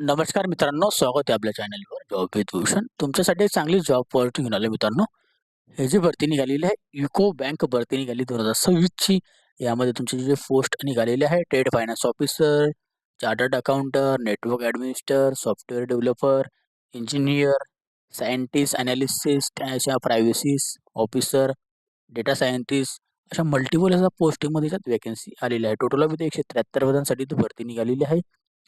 नमस्कार मित्रांनो, स्वागत आहे आपल्या चॅनलवर जॉब विथ भूषण. तुमच्यासाठी एक चांगली जॉब ऑपॉर्च्युनिटी घेऊन आलो मित्रांनो. हे जी भरती निघालेली आहे, युको बँक भरती निघाली 2026 ची. यामध्ये तुमचे जे पोस्ट निघालेले आहे, trade finance officer, chartered accountant, network administer, software developer, engineer, scientist, analyst, अशा प्रायव्हसी ऑफिसर, डेटा सायंटिस्ट, अशा मल्टिपल अशा पोस्टमध्ये त्याच्यात व्हॅकन्सी आलेली आहे. टोटल ऑफ इथे 173 पदांसाठी ती भरती निघालेली आहे.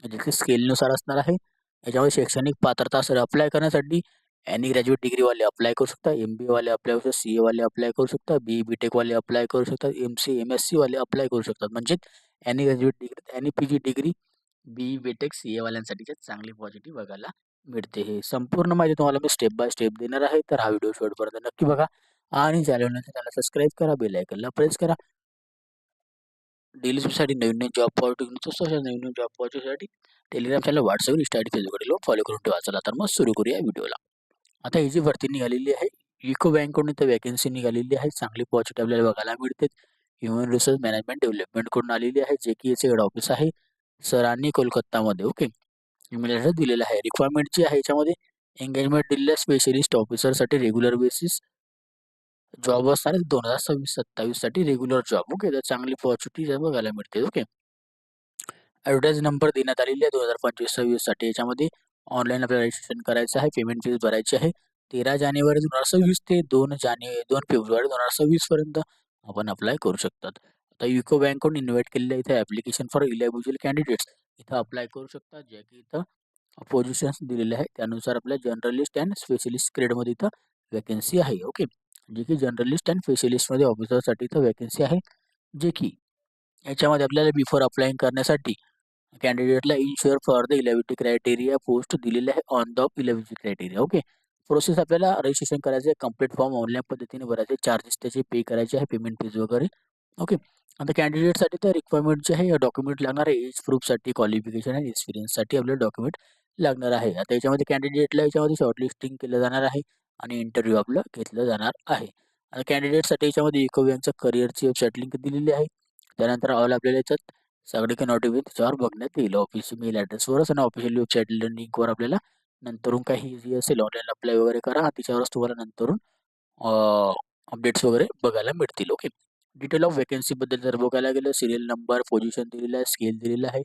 जिथे स्केलनुसार असणार आहे. याच्यामध्ये शैक्षणिक पात्रता असेल अप्लाय करण्यासाठी एनी ग्रॅज्युएट डिग्रीवाले अप्लाय करू शकता, MBA वाले अप्लाय करू शकता, CA वाले अप्लाय करू शकता, BE-BTech वाले अप्लाय करू शकतात, MC, MSc वाले अप्लाय करू शकतात. म्हणजे any graduate degree, any PG degree, BE-BTech, CA वाल्यांसाठी चांगली पॉझिटिव्ह बघायला मिळते. हे संपूर्ण माहिती तुम्हाला मी स्टेप बाय स्टेप देणार आहे. तर हा व्हिडिओ शेवटपर्यंत नक्की बघा आणि चॅनलला सबस्क्राईब करा, बेल आयकॉनला प्रेस करा. डेली साठी नवीन जॉब ऑपॉर्च्युनिटी नवीन जॉब ऑपॉर्च्युनिटीसाठी Telegram channel, WhatsApp, Insta, Facebook follow करून ठेवा. चला तर मग सुरू करूया व्हिडिओला. आता ही जी भरती निघालेली आहे, युको बँककडून इथं वॅकन्सी निघालेली आहे. चांगली पॉझिटिव्ह आपल्याला बघायला मिळते. ह्युमन रिसोर्स मॅनेजमेंट डेव्हलपमेंट कडून आलेली आहे, जे की याचे हेड ऑफिस आहे सरांनी कोलकातामध्ये. ओके, ईमेल ॲड्रेस दिलेला आहे. रिक्वायरमेंट जी आहे याच्यामध्ये एंगेजमेंट दिलेलं स्पेशलिस्ट ऑफिसरसाठी रेग्युलर बेसिस जॉब असणार आहे. 2026-27 साठी रेग्युलर जॉब. ओके, तर चांगली पॉझिटिव्ह बघायला मिळते. ओके, ॲडव्हर्टाइज नंबर देण्यात आलेली आहे 2025-26 साठी. याच्यामध्ये ऑनलाईन आपल्याला रजिस्ट्रेशन करायचं आहे, पेमेंट फीस भरायची आहे. 13 जानेवारी 2026 ते 2 फेब्रुवारी 2026 पर्यंत आपण अप्लाय करू शकतात. आता युको बँककडून इन्व्हाइट केलेलं इथे ॲप्लिकेशन फॉर इलिजिबल कॅन्डिडेट्स इथं अप्लाय करू शकतात, जे की इथं पोझिशन्स दिलेले आहेत. त्यानुसार आपल्या जनरलिस्ट अँड स्पेशलिस्ट ग्रेडमध्ये इथं वॅकन्सी आहे. ओके, जे की जनरलिस्ट अँड स्पेशलिस्टमध्ये ऑफिसरसाठी इथं वॅकन्सी आहे, जे की याच्यामध्ये आपल्याला बिफोर अप्लाइंग करण्यासाठी कॅन्डिडेटला ensure for the eligibility criteria post दिलेले आहे on the eligibility criteria. Okay, process आपल्याला रजिस्ट्रेशन करायचं आहे, कंप्लीट फॉर्म ऑनलाईन पद्धतीने भरायचे, चार्जेस त्याचे पे करायचे आहे, पेमेंट फीज वगैरे. ओके, आता कॅन्डिडेटसाठी तर रिक्वायरमेंट जे आहे डॉक्युमेंट लागणार आहे, एज प्रूफसाठी, क्वालिफिकेशन आणि एक्सपिरियन्ससाठी आपल्याला डॉक्युमेंट लागणार आहे. आता याच्यामध्ये कॅन्डिडेटला याच्यामध्ये शॉर्टलिस्टिंग केलं जाणार आहे आणि इंटरव्ह्यू आपलं घेतलं जाणार आहे. आता कॅन्डिडेटसाठी याच्यामध्ये इको यांचं करिअरची वेबसाईट लिंक दिलेली आहे. त्यानंतर ऑल आपल्याला याच्यात सगळे काही नोटिफिकेशन त्याच्यावर बघण्यात येईल. ऑफिस मेल ॲड्रेसवरच आणि ऑफिशियल वेबसाईट लिंकवर आपल्याला नंतरून काही जी असेल ऑनलाईन अप्लाय वगैरे करा, त्याच्यावरच तुम्हाला नंतरून अपडेट्स वगैरे बघायला मिळतील. ओके, डिटेल ऑफ व्हॅकन्सीबद्दल जर बघायला गेलं, सिरियल नंबर, पोझिशन दिलेलं आहे, स्केल दिलेलं आहे,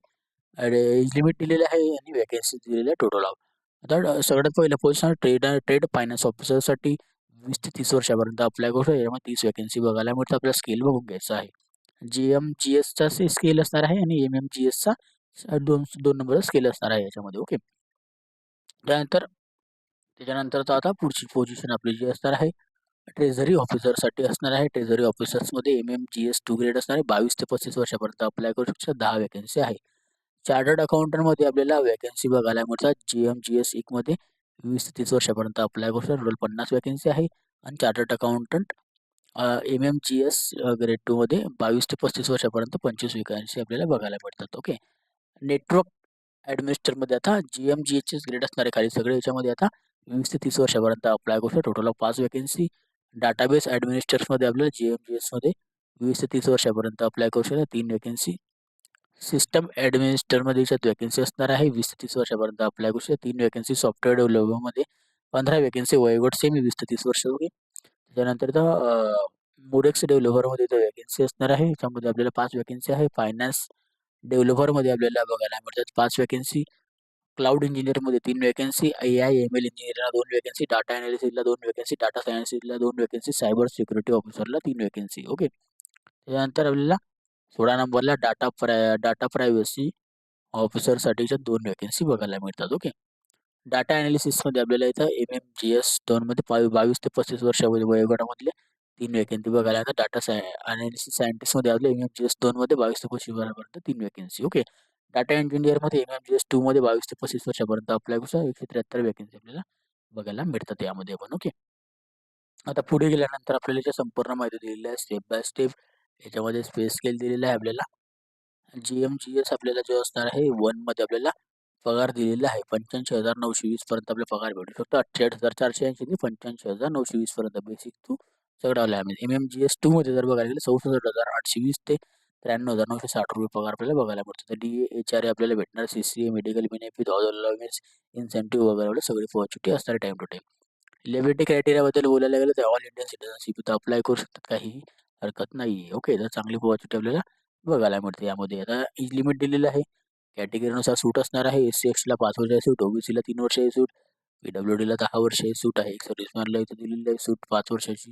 एज लिमिट दिलेलं आहे आणि व्हॅकन्सी दिलेलं आहे टोटल ऑफ. आता सगळ्यात पहिलं पोझिशन ट्रेड ट्रेड फायनान्स ऑफिसरसाठी 20 ते 30 वर्षापर्यंत अप्लाय करू शकतो. यामध्ये 30 व्हॅकन्सी बघायला मिळतं. आपल्याला स्केल बघून घ्यायचा आहे. GMGSचा स्केल असणार आहे आणि MMGSचा दोन दोन नंबरचा स्केल असणार आहे याच्यामध्ये. ओके, त्याच्यानंतरचा आता पुढची पोझिशन आपली जी असणार आहे ट्रेझरी ऑफिसरसाठी असणार आहे. ट्रेझरी ऑफिसर्समध्ये MMGS2 ग्रेड असणार आहे. 22 ते 35 वर्षापर्यंत अप्लाय करू शकता. 10 व्हॅकन्सी आहे. चार्टर्ड अकाउंटंटमध्ये आपल्याला व्हॅकन्सी बघायला मिळतात. GMGS 1 मध्ये 20 ते 30 वर्षापर्यंत अप्लाय करू शकता. टोटल 50 व्हॅकन्सी आहे. आणि चार्टर्ड अकाउंटंट MMGS ग्रेड 2 मध्ये 22 ते 35 वर्षापर्यंत 25 व्हॅकन्सी आपल्याला बघायला मिळतात. ओके, नेटवर्क ॲडमिनिस्टरमध्ये आता GMGHचे ग्रेड असणार आहे खाली सगळे. याच्यामध्ये आता 20 ते 30 वर्षापर्यंत अप्लाय करू शकता. Total of 5 vacancy. डाटाबेस ॲडमिनिस्टर्समध्ये आपल्याला GMGSमध्ये 20 ते 30 वर्षापर्यंत अप्लाय करू शकता. 3 व्हॅकन्सी. सिस्टम ॲडमिनिस्टरमध्ये याच्यात व्हॅकन्सी असणार आहे 20 ते 30 वर्षापर्यंत अप्लाय करू शकता. 3 व्हॅकन्सी. सॉफ्टवेअर डेव्हलपरमध्ये 15 व्हॅकन्सी. वयोगट सेम 20 ते 30 वर्ष. ओके, त्याच्यानंतर मोडेक्स डेव्हलपरमध्ये इथं व्हॅकन्सी असणार आहे. याच्यामध्ये आपल्याला 5 व्हॅकन्सी आहे. फायनान्स डेव्हलपरमध्ये आपल्याला बघायला मिळतात 5 व्हॅकन्सी. Cloud इंजिनिअरमध्ये 3 vacancy. AI/ML इंजिनिअरला 2 व्हॅकन्सी. डाटा अॅनालिसिसला 2 व्हॅकन्सी. डाटा सायन्सला 2 व्हॅकन्सी. सायबर सिक्युरिटी ऑफिसरला 3 व्हॅकन्सी. ओके, त्याच्यानंतर आपल्याला 16 नंबरला डाटा प्रायव्हसी ऑफिसरसाठीच्या 2 व्हॅकन्सी बघायला मिळतात. ओके, डाटा अॅनालिसिसमध्ये आपल्याला इथं MMGS 2 मध्ये 22 ते 35 वर्षामध्ये वयोगटामधले 3 व्हॅकन्सी बघायला येतात. अॅनालिसिस सायंटिस्टमध्ये आपल्या MMGS 2 मध्ये 22 ते 25 वर्षापर्यंत 3 व्हॅकन्सी. ओके, डाटा इंजिनिअरमध्ये MMGS 2 मध्ये 22 ते 35 वर्षापर्यंत अप्लाय करू 173 व्हॅकन्सी आपल्याला बघायला मिळतात यामध्ये पण. ओके, आता पुढे गेल्यानंतर आपल्याला याची संपूर्ण माहिती दिलेली आहे स्टेप बाय स्टेप. याच्यामध्ये स्पेस स्केल दिलेला आहे आपल्याला. GMGS आपल्याला जो असणार आहे 1 मध्ये आपल्याला पगार दिलेला आहे 85,920 पर्यंत आपल्याला पगार भेटू शकतो. 68,480 ते 85,920 पर्यंत बेसिक टू सगळं आलं आहे. MMGS 2 मध्ये जर बघायला गेलं 64,820 ते ₹93,960 पगार आपल्याला बघायला मिळतो. तर डी-ए, एच-आर-ए आपल्याला भेटणार, सी-सी-ए, मेडिकल बेनिफिट, अलाउन्स, इन्सेंटिव्ह वगैरे एवढे सगळी फॉर्च्युनिटी असणार टाईम टू टाईम. एलिजिबिलिटी क्रायटेरियाबद्दल बोलायला गेलं तर ऑल इंडियन सिटिझनशिप इथं अप्लाय करू शकतात, काहीही हरकत नाही. ओके, तर चांगली फॉर्च्युनिटी आपल्याला बघायला मिळते यामध्ये. आता एज लिमिट दिलेलं आहे. कॅटेगरीनुसार सूट असणार आहे. एस-सी-एस-टीला 5 वर्षाची सूट, ओबीसीला 3 वर्षाची सूट, पी-डब्ल्यू-डीला 10 वर्षाची सूट आहे. सर्व्हिसमॅनला इथं दिलेली आहे सूट 5 वर्षाची.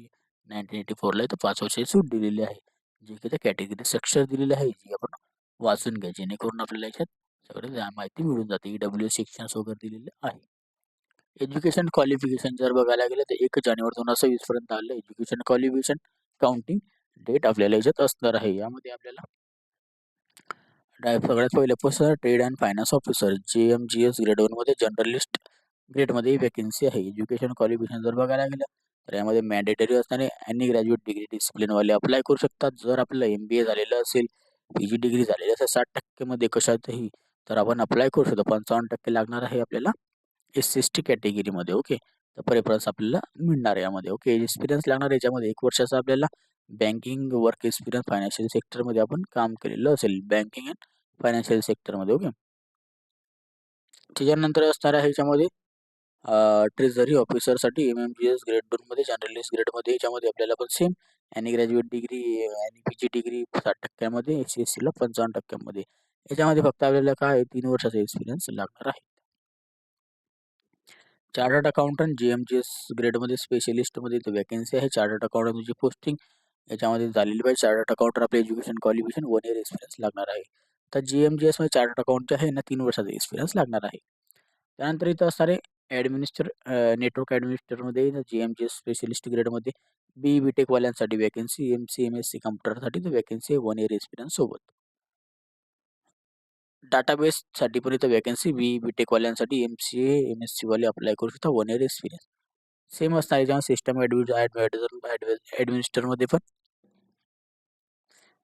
1984ला इथं 5 वर्षाची सूट दिलेली आहे. जे की त्या कॅटेगरी स्ट्रक्चर दिलेलं आहे, जी आपण वाचून घ्या, जेणेकरून आपल्याला याच्यात सगळी माहिती मिळून जाते. ईडब्ल्यू सेक्शन्स वगैरे दिलेले आहे. एज्युकेशन क्वालिफिकेशन जर बघायला गेलं तर 1 जानेवारी 2020 पर्यंत आलं एज्युकेशन क्वालिफिकेशन काउंटिंग डेट आपल्याला याच्यात असणार आहे. यामध्ये आपल्याला सगळ्यात पहिले post trade and finance officer JMGS grade 1 मध्ये जर्नलिस्ट ग्रेडमध्ये वॅकन्सी आहे. एज्युकेशन क्वालिफिकेशन जर बघायला गेलं तर यामध्ये मॅन्डेटरी असणारे एनी ग्रॅज्युएट डिग्री डिसिप्लिनवाले अप्लाय करू शकतात. जर आपल्याला MBA झालेलं असेल, PG डिग्री झालेली असेल 60% मध्ये कशातही, तर आपण अप्लाय करू शकतो. 55% लागणार आहे आपल्याला SC/ST कॅटेगरीमध्ये. ओके, तर प्रेफरन्स आपल्याला मिळणार आहे यामध्ये. ओके, एक्सपिरियन्स लागणार आहे याच्यामध्ये 1 वर्षाचा आपल्याला बँकिंग वर्क एक्सपिरियन्स फायनान्शियल सेक्टरमध्ये आपण काम केलेलं असेल, बँकिंग अँड फायनान्शियल सेक्टरमध्ये. ओके, त्याच्यानंतर असणार आहे याच्यामध्ये ट्रेझरी ऑफिसरसाठी MMGS ग्रेड 2 मध्ये जर्नलिस्ट ग्रेडमध्ये याच्यामध्ये आपल्याला पण सेम आणि ग्रॅज्युएट डिग्री आणि PG डिग्री 60% मध्ये, SC/ST ला 55% मध्ये. याच्यामध्ये फक्त आपल्याला काय 3 वर्षाचा एक्सपिरियन्स लागणार आहे. चार्टर्ड अकाउंटंट JMGS ग्रेडमध्ये स्पेशलिस्टमध्ये इथं वॅकन्सी आहे. चार्टर्ड अकाउंटंटची पोस्टिंग याच्यामध्ये झालेली पाहिजे. चार्टर्ड अकाउंटर आपले एज्युकेशन क्वालिफिकेशन 1 इयर एक्सपिरियन्स लागणार आहे. तर JMGS मध्ये चार्टर्ड अकाउंटचे आहे ना 3 वर्षाचा एक्सपिरियन्स लागणार आहे. त्यानंतर इथं असणारे नेटवर्क ॲडमिनिस्ट्रेटरमध्ये JMGS स्पेशलिस्ट ग्रेडमध्ये BE-BTech वाल्यांसाठी वॅकन्सी, MC, MSc कम्प्युटरसाठी तर वॅकन्सी 1 इयर एक्सपिरियन्स सोबत. डाटाबेससाठी पण इथं वॅकन्सी BE-BTech वाल्यांसाठी MCA, MSc वाले अप्लाय करू शकता 1 इयर एक्सपिरियन्स. सेम असणार याच्यामध्ये सिस्टम ॲडमिनिस्ट्रेटरमध्ये पण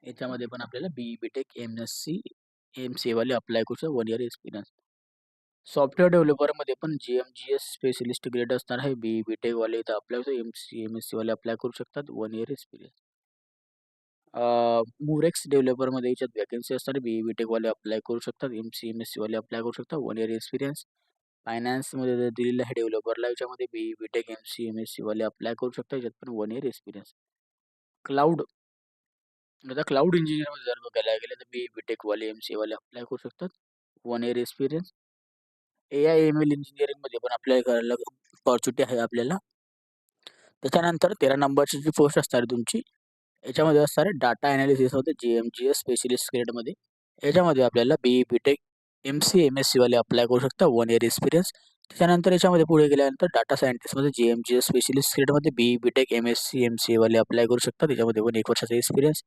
याच्यामध्ये पण आपल्याला BE-BTech, MSc, MCA वाले अप्लाय करू शकता 1 इयर एक्सपिरियन्स. सॉफ्टवेअर डेव्हलपरमध्ये पण JMGS स्पेशलिस्ट ग्रेड असणार आहे. BE-BTech वाले इथं अप्लाय होतं. MC, MSc वाले अप्लाय करू शकतात 1 इयर एक्सपिरियन्स. मुरेक्स डेव्हलपरमध्ये याच्यात वॅकन्सी असणार आहे. BE-BTech वाले अप्लाय करू शकतात. MC, MSc वाले अप्लाय करू शकतात 1 इयर एक्सपिरियन्स. फायनान्समध्ये जर दिलेलं आहे डेव्हलपरला याच्यामध्ये BE-BTech, MC, MSc वाले अप्लाय करू शकतात. याच्यात पण 1 इयर एक्सपिरियन्स. आता क्लाउड इंजिनिअरमध्ये जर बघायला गेलं तर BE-BTech वाले, MCA वाले अप्लाय करू शकतात 1 इयर एक्सपिरियन्स. AI/ML इंजिनिअरिंगमध्ये पण अप्लाय करायला ऑपॉर्च्युनिटी आहे आपल्याला. त्याच्यानंतर 13 नंबरची जी पोस्ट असणार आहे तुमची, याच्यामध्ये असणार आहे डाटा ॲनालिसिसमध्ये JMGS स्पेशलिस्ट ग्रेडमध्ये. याच्यामध्ये आपल्याला BE-BTech, MC, MSc वाले अप्लाय करू शकता 1 इयर एक्सपिरियन्स. त्याच्यानंतर याच्यामध्ये पुढे गेल्यानंतर डाटा सायंटिस्टमध्ये JMGS स्पेशलिस्ट ग्रेडमध्ये BE-BTech, MSc, MCA वाले अप्लाय करू शकतात. त्याच्यामध्ये पण 1 वर्षाचा एक्सपिरियन्स.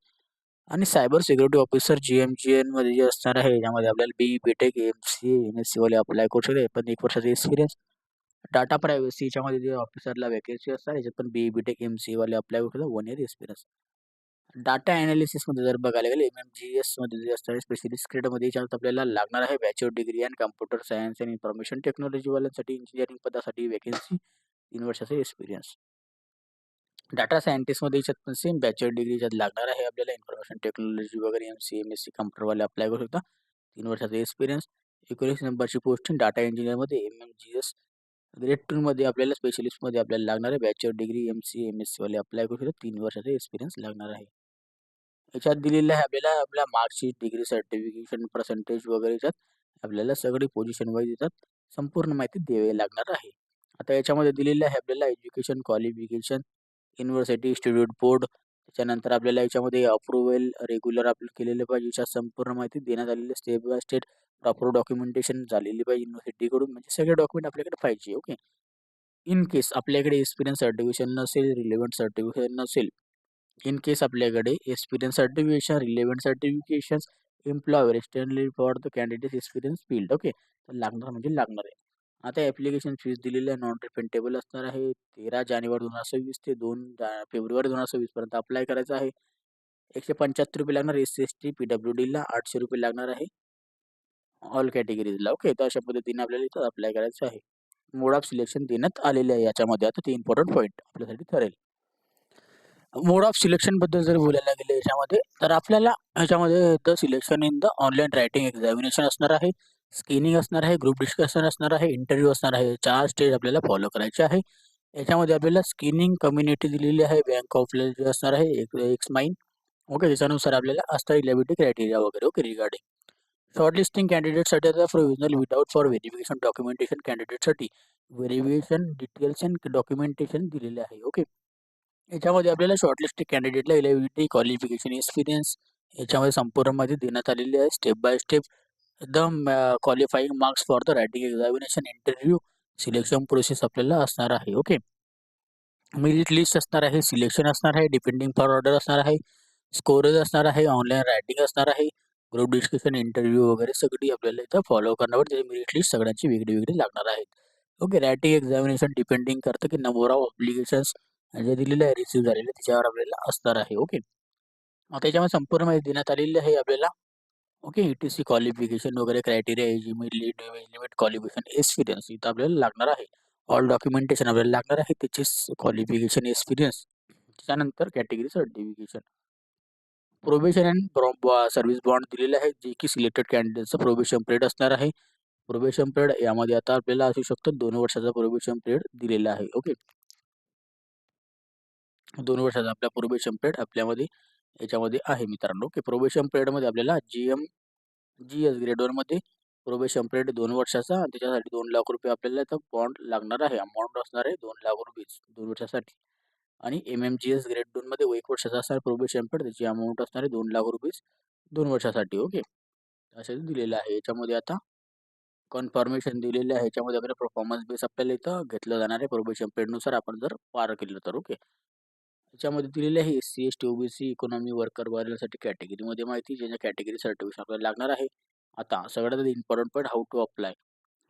आणि सायबर सिक्युरिटी ऑफिसर JMGNमध्ये जे असणार आहे, याच्यामध्ये आपल्याला BE-BTech, MCA, MSc वाले अप्लाय करू शकते. पण 1 वर्षाचा एक्सपिरियन्स. डाटा प्रायव्हसी याच्यामध्ये जे ऑफिसरला वॅकन्सी असतात, याच्यात पण BE-BTech, MCA वाले अप्लाय करू शकतात 1 इयर एक्सपिरियन्स. डाटा ॲनालिसिसमध्ये जर बघायला गेले MMGSमध्ये जे असणार स्पेशलिस्ट ग्रेडमध्ये याच्यात आपल्याला लागणार आहे bachelor degree and computer science and information technology वाल्यांसाठी इंजिनिअरिंग पदासाठी वॅकन्सी 3 वर्षाचा एक्सपिरियन्स. डाटा सायंटिस्टमध्ये याच्यात पण सेम बॅचलर डिग्री याच्यात लागणार आहे आपल्याला इन्फॉर्मेशन टेक्नॉलॉजी वगैरे MC, MSc कम्प्युटरवाले अप्लाय करू शकता 3 वर्षाचा एक्सपिरियन्स. 19 नंबरची पोस्टिंग डाटा इंजिनिअरमध्ये MMGS ग्रेड 2 मध्ये आपल्याला स्पेशलिस्टमध्ये आपल्याला लागणार आहे बॅचलर डिग्री MC, MSc वाले अप्लाय करू शकता 3 वर्षाचा एक्सपिरियन्स लागणार आहे. याच्यात दिलेलं आहे आपल्याला आपल्या मार्कशीट, डिग्री सर्टिफिकेशन, पर्सेंटेज वगैरे याच्यात आपल्याला सगळी पोझिशन वाईज याच्यात संपूर्ण माहिती द्यावी लागणार आहे. आता याच्यामध्ये दिलेलं आहे आपल्याला education qualification, university institute board, त्याच्यानंतर आपल्याला याच्यामध्ये अप्रूव्हल रेग्युलर आपलं केलेलं पाहिजे. याच्यात संपूर्ण माहिती देण्यात आलेली step by step proper documentation झालेली पाहिजे युनिव्हर्सिटीकडून, म्हणजे सगळे डॉक्युमेंट आपल्याकडे पाहिजे. ओके, इन केस आपल्याकडे एक्सपिरियन्स सर्टिफिकेशन नसेल, रिलेव्हंट सर्टिफिकेशन नसेल, इन केस आपल्याकडे experience certification, relevant certifications, employer externally for the candidate experience field. Okay, तर लागणार म्हणजे लागणार आहे. आता ॲप्लिकेशन फीस दिलेली आहे, नॉन रिफंडेबल असणार आहे. 13 जानेवारी 2026 ते 2 फेब्रुवारी 2026 पर्यंत अप्लाय करायचं आहे. ₹175 लागणार SC/ST, PWDला ₹800 लागणार आहे ऑल कॅटेगरीजला. ओके, तर अशा पद्धतीने आपल्याला इथं अप्लाय करायचं आहे. मोड ऑफ सिलेक्शन देण्यात आलेले आहे याच्यामध्ये. आता ते इम्पॉर्टंट पॉईंट आपल्यासाठी ठरेल. मोड ऑफ सिलेक्शनबद्दल जर बोलायला गेले याच्यामध्ये, तर आपल्याला ह्याच्यामध्ये the selection in the online writing examination असणार आहे, स्क्रीनिंग असणार आहे, ग्रुप डिस्कशन असणार आहे, इंटरव्ह्यू असणार आहे. 4 स्टेज आपल्याला फॉलो करायचे आहे. याच्यामध्ये आपल्याला स्क्रीनिंग कम्युनिटी दिलेली आहे, बँक ऑफ जे असणार आहे, एक्स माइन. ओके, त्याच्यानुसार आपल्याला असणार इलिजिबिलिटी क्रायटेरिया वगैरे. ओके, रिगार्डिंग शॉर्टलिस्टिंग कॅन्डिडेटसाठी आता provisional without for verification documentation कॅन्डिडेटसाठी व्हेरिफिकेशन डिटेल्स अँड डॉक्युमेंटेशन दिलेले आहे. ओके, याच्यामध्ये आपल्याला शॉर्टलिस्टेड कॅन्डिडेटला इलिजिबिलिटी, क्वालिफिकेशन, एक्सपिरियन्स याच्यामध्ये संपूर्ण माहिती देण्यात आलेली आहे. Step by step the qualifying marks for the writing examination, interview, selection process आपल्याला असणार आहे. ओके, मेरिट लिस्ट असणार आहे, सिलेक्शन असणार आहे, डिपेंडिंग फॉर ऑर्डर असणार आहे, स्कोरेज असणार आहे, ऑनलाईन रायटिंग असणार आहे, ग्रुप डिस्कशन, इंटरव्ह्यू वगैरे सगळी आपल्याला इथं फॉलो करण्यावर त्याची मेरिट लिस्ट सगळ्यांची वेगळी वेगळी लागणार आहेत. ओके, रायटिंग एक्झामिनेशन डिपेंडिंग करतं की नंबर ऑफ अप्लिकेशन्स जे दिलेले आहे रिसीव्ह झालेले त्याच्यावर आपल्याला असणार आहे. ओके, त्याच्यामध्ये संपूर्ण माहिती देण्यात आलेली आहे आपल्याला. ओके, ETC क्वालिफिकेशन वगैरे criteria, age limit, qualification, experience इथं आपल्याला लागणार आहे. ऑल डॉक्युमेंटेशन आपल्याला लागणार आहे, त्याचे क्वालिफिकेशन, एक्सपिरियन्स, त्याच्यानंतर category certification, probation and service bond दिलेले आहे, जे की सिलेक्टेड कॅन्डिडेटचं प्रोबेशन पिरियड असणार आहे. प्रोबेशन पिरियड यामध्ये आता आपल्याला असू शकतो 2 वर्षाचा प्रोबेशन पिरियड दिलेला आहे. ओके, 2 वर्षाचा आपला प्रोबेशन पिरियड आपल्यामध्ये याच्यामध्ये आहे मित्रांनो. ओके, प्रोबेशन पिरियडमध्ये आपल्याला GS ग्रेड 1 मध्ये प्रोबेशन पिरियड 2 वर्षाचा आणि त्याच्यासाठी ₹2,00,000 आपल्याला इथं बॉन्ड लागणार आहे. अमाउंट असणार आहे ₹2,00,000 2 वर्षासाठी. आणि MMGS ग्रेड 2 मध्ये 1 वर्षाचा असणार प्रोबेशन पिरियड, त्याची अमाउंट असणार आहे ₹2,00,000 2 वर्षासाठी. ओके, असे दिलेलं आहे. याच्यामध्ये आता कन्फर्मेशन दिलेले आहे. याच्यामध्ये आपल्याला परफॉर्मन्स बेस आपल्याला इथं घेतलं जाणार आहे प्रोबेशन पिरियडनुसार आपण जर पार केलं तर. ओके, याच्यामध्ये दिलेले आहे SC, ST, OBC, economy worker वाल्यांसाठी कॅटेगरीमध्ये माहिती, ज्याच्या कॅटेगरी सर्टिफिकेशन आपल्याला लागणार आहे. आता सगळ्यात important point,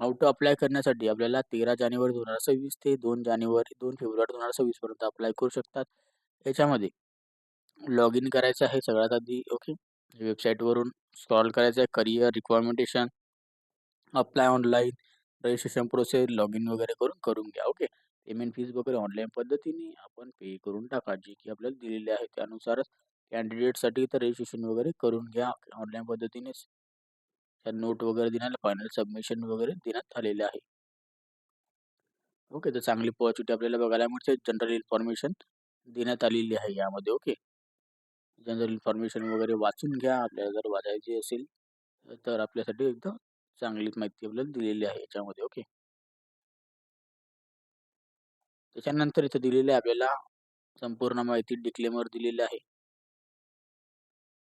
how to apply करण्यासाठी आपल्याला 13 जानेवारी 2026 ते 2 फेब्रुवारी 2026 पर्यंत अप्लाय करू शकतात. याच्यामध्ये लॉग इन करायचं आहे सगळ्यात आधी. ओके, वेबसाईटवरून स्क्रॉल करायचं आहे, career recommendation, apply online, registration process, log in वगैरे करून घ्या. ओके, पेमेंट फीज वगैरे ऑनलाईन पद्धतीने आपण पे करून टाका, जे की आपल्याला दिलेले आहे त्यानुसारच कॅन्डिडेटसाठी तर रजिस्ट्रेशन वगैरे करून घ्या ऑनलाईन पद्धतीनेच. त्या नोट वगैरे देण्याला फायनल सबमिशन वगैरे देण्यात आलेले आहे. ओके, तर चांगली पॉझिटिव्हिटी आपल्याला बघायला मिळते. जनरल इन्फॉर्मेशन देण्यात आलेली आहे यामध्ये. ओके, जनरल इन्फॉर्मेशन वगैरे वाचून घ्या. आपल्याला जर वाचायची असेल तर आपल्यासाठी एकदम चांगलीच माहिती आपल्याला दिलेली आहे याच्यामध्ये. ओके, त्याच्यानंतर इथे दिलेले आहे आपल्याला संपूर्ण माहिती डिक्लेमर दिलेली आहे.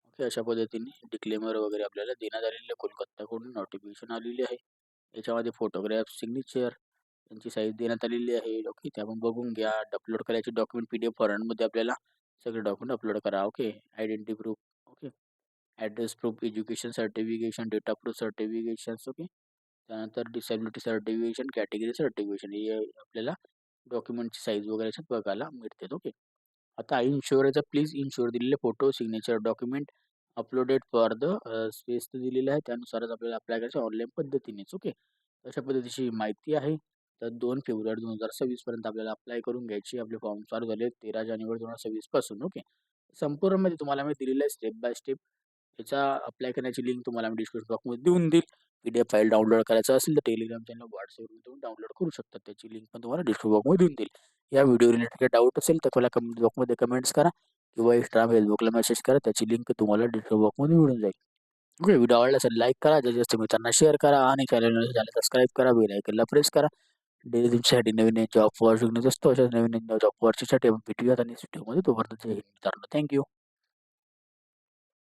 ओके, अशा पद्धतीने डिक्लेमर वगैरे आपल्याला देण्यात आलेले आहे. कोलकाताकडून नोटिफिकेशन आलेली आहे. याच्यामध्ये फोटोग्राफ, सिग्नेचर यांची साईज देण्यात आलेली आहे. ओके, ते आपण बघून घ्या. अपलोड करायचे डॉक्युमेंट PDF फॉर्मॅटमध्ये आपल्याला सगळे डॉक्युमेंट अपलोड करा. Okay, identity proof, okay, address proof, education certification, data proof certifications. Okay, त्यानंतर डिसेबिलिटी सर्टिफिकेशन, कॅटेगरी सर्टिफिकेशन, हे आपल्याला डॉक्युमेंटची साईज वगैरे याच्यात बघायला मिळते. ओके, आता इन्शुअरचा प्लीज इन्शुअर दिलेले photo, signature document uploaded for the space दिलेलं आहे. त्यानुसारच आपल्याला अप्लाय करायचं ऑनलाईन पद्धतीनेच. ओके, अशा पद्धतीची माहिती आहे. तर 2 फेब्रुवारी 2026 पर्यंत आपल्याला अप्लाय करून घ्यायची. आपले फॉर्म चालू झाले 13 जानेवारी 2026 पासून. ओके, संपूर्ण मध्ये तुम्हाला मी दिलेलं आहे स्टेप बाय स्टेप. याचा अप्लाय करण्याची लिंक तुम्हाला मी डिस्क्रिप्शन बॉक्समध्ये देऊन देईल. PDF फाईल डाउनलोड करायचं असेल तर टेलिग्राम चॅनल, WhatsAppवरून तुम्ही डाउनलोड करू शकता. त्याची लिंक पण तुम्हाला डिस्क्रिप्शन बॉक्समध्ये देऊन देईल. या व्हिडिओ रिलेटेड काही डाऊट असेल तर मला कमेंट बॉक्समध्ये कमेंट्स करा किंवा Instagram, Facebookला मेसेज करा. त्याची लिंक तुम्हाला डिस्क्रिप्शन बॉक्समध्ये मिळून जाईल. ओके, व्हिडिओ आवडला असेल लाईक करा, जास्तीत जास्त मित्रांना शेअर करा आणि चॅनल सबस्क्राईब करा, बेल आयकनला प्रेस करा. डेली तुमच्यासाठी नवीन जॉब फॉर शिकण्यात असतो. अशाच नवीन जॉब फॉरसाठी आपण भेटूयात आणि व्हिडिओमध्ये. तोपर्यंत जय हिंद मित्रांनो. थँक्यू.